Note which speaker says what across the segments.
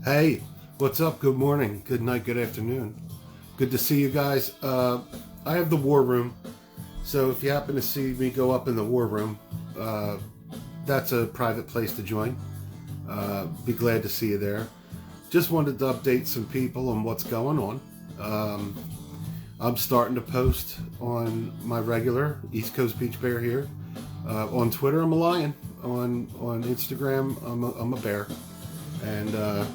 Speaker 1: Hey, what's up? Good morning, good night, good afternoon. Good to see you guys. I have the war room, so if you happen to see me go up in the war room, that's a private place to join. Be glad to see you there. Just wanted to update some people on what's going on. I'm starting to post on my regular East Coast Beach Bear here. On Twitter, I'm a lion. On Instagram, I'm a bear. And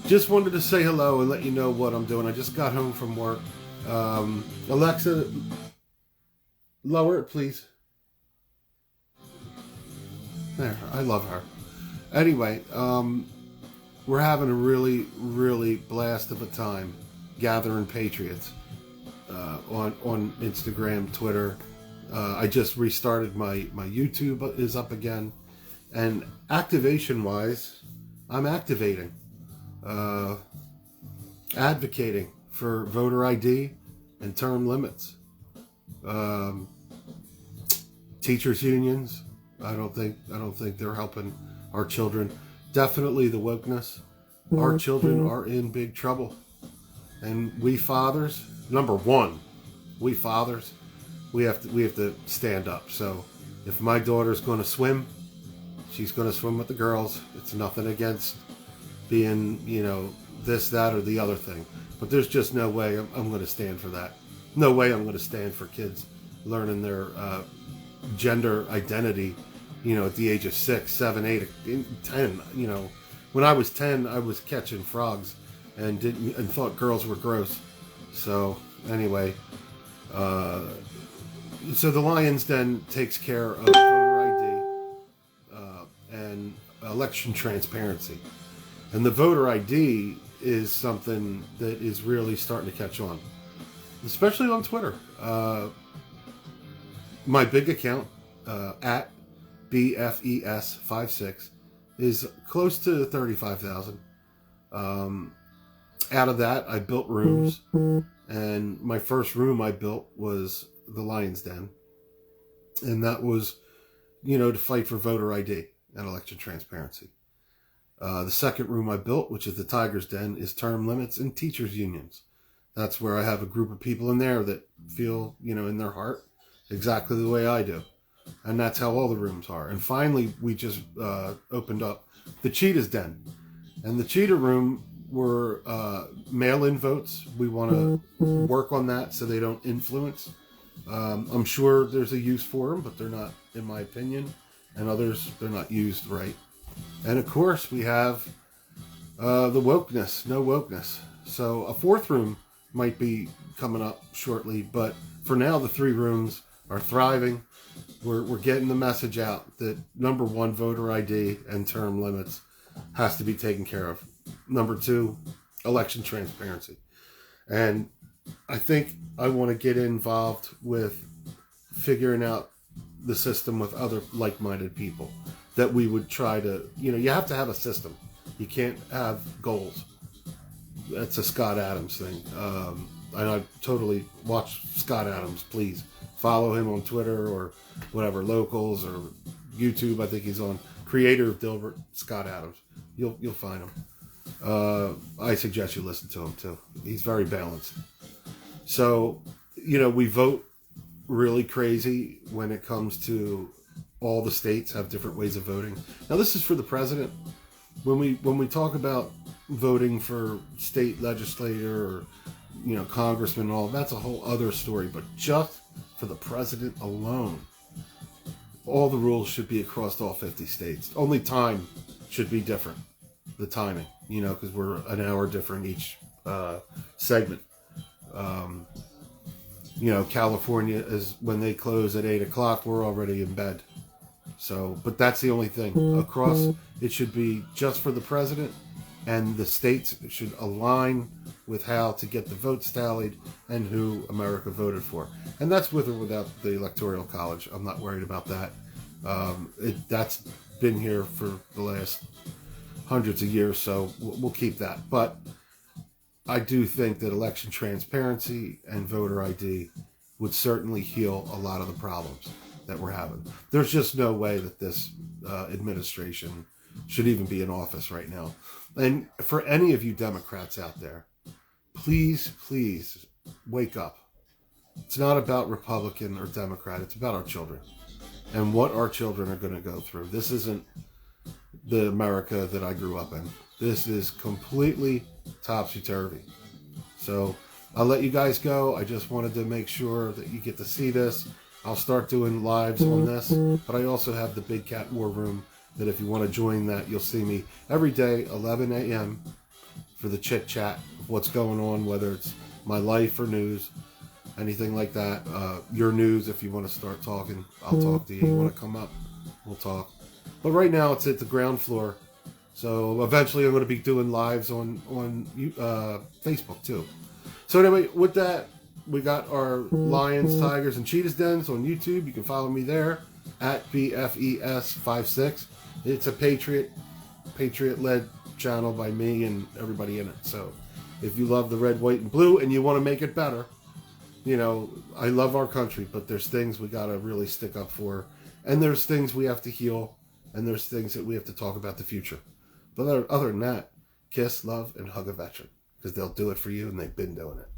Speaker 1: just wanted to say hello and let you know what I'm doing. I just got home from work. Alexa, lower it, please. There, I love her. Anyway, we're having a really blast of a time gathering patriots on Instagram, Twitter. I just restarted my YouTube is up again, and activation-wise, I'm activating, advocating for voter ID and term limits. Teachers unions, I don't think they're helping our children. Definitely the wokeness. Our children are in big trouble, and we fathers, number one, we fathers, we have to stand up. So if my daughter's going to swim, she's going to swim with the girls. It's nothing against being, this, that, or the other thing. But there's just no way I'm going to stand for that. No way I'm going to stand for kids learning their gender identity, at the age of 6, 7, 8, 10. When I was 10, I was catching frogs and thought girls were gross. So anyway, so the Lions Den takes care of voter ID and election transparency. And the voter ID is something that is really starting to catch on, especially on Twitter. My big account, at BFES56, is close to 35,000. Out of that, I built rooms. And my first room I built was the Lions Den. And that was, to fight for voter ID and election transparency. The second room I built, which is the Tiger's Den, is term limits and teachers unions. That's where I have a group of people in there that feel, in their heart, exactly the way I do. And that's how all the rooms are. And finally, we just opened up the Cheetah's Den. And the Cheetah room were mail-in votes. We want to work on that so they don't influence. I'm sure there's a use for them, but they're not, in my opinion. And others, they're not used right. And of course, we have the wokeness, no wokeness. So a fourth room might be coming up shortly, but for now, the 3 rooms are thriving. We're getting the message out that number 1, voter ID and term limits has to be taken care of. Number 2, election transparency. And I think I want to get involved with figuring out the system with other like-minded people that we would try to, you have to have a system. You can't have goals. That's a Scott Adams thing. And I totally watch Scott Adams. Please follow him on Twitter or whatever, Locals or YouTube. I think he's on. Creator of Dilbert, Scott Adams. You'll find him. I suggest you listen to him too. He's very balanced. So, we vote really crazy when it comes to all the states have different ways of voting. Now, this is for the president. When we talk about voting for state legislator or congressman and all, that's a whole other story. But just for the president alone, all the rules should be across all 50 states. Only time should be different. The timing, because we're an hour different each segment. California is when they close at 8 o'clock, we're already in bed. So, but that's the only thing. Across, it should be just for the president, and the states should align with how to get the votes tallied and who America voted for. And that's with or without the Electoral College. I'm not worried about that. That's been here for the last hundreds of years, so we'll keep that. But I do think that election transparency and voter ID would certainly heal a lot of the problems that we're having. There's just no way that this administration should even be in office right now. And for any of you Democrats out there, please, please wake up. It's not about Republican or Democrat. It's about our children and what our children are going to go through. This isn't the America that I grew up in. This is completely topsy-turvy. So I'll let you guys go. I just wanted to make sure that you get to see this. I'll start doing lives on this, but I also have the Big Cat War Room that if you want to join that, you'll see me every day, 11 a.m. for the chit-chat of what's going on, whether it's my life or news, anything like that. Your news, if you want to start talking, I'll talk to you. You want to come up, we'll talk. But right now, it's at the ground floor. So eventually, I'm going to be doing lives on Facebook, too. So anyway, with that, we got our Lions, Tigers, and Cheetahs Dens on YouTube. You can follow me there at BFES56. It's a Patriot-led channel by me and everybody in it. So if you love the red, white, and blue and you want to make it better, you know, I love our country, but there's things we got to really stick up for. And there's things we have to heal. And there's things that we have to talk about the future. But other than that, kiss, love, and hug a veteran. Because they'll do it for you and they've been doing it.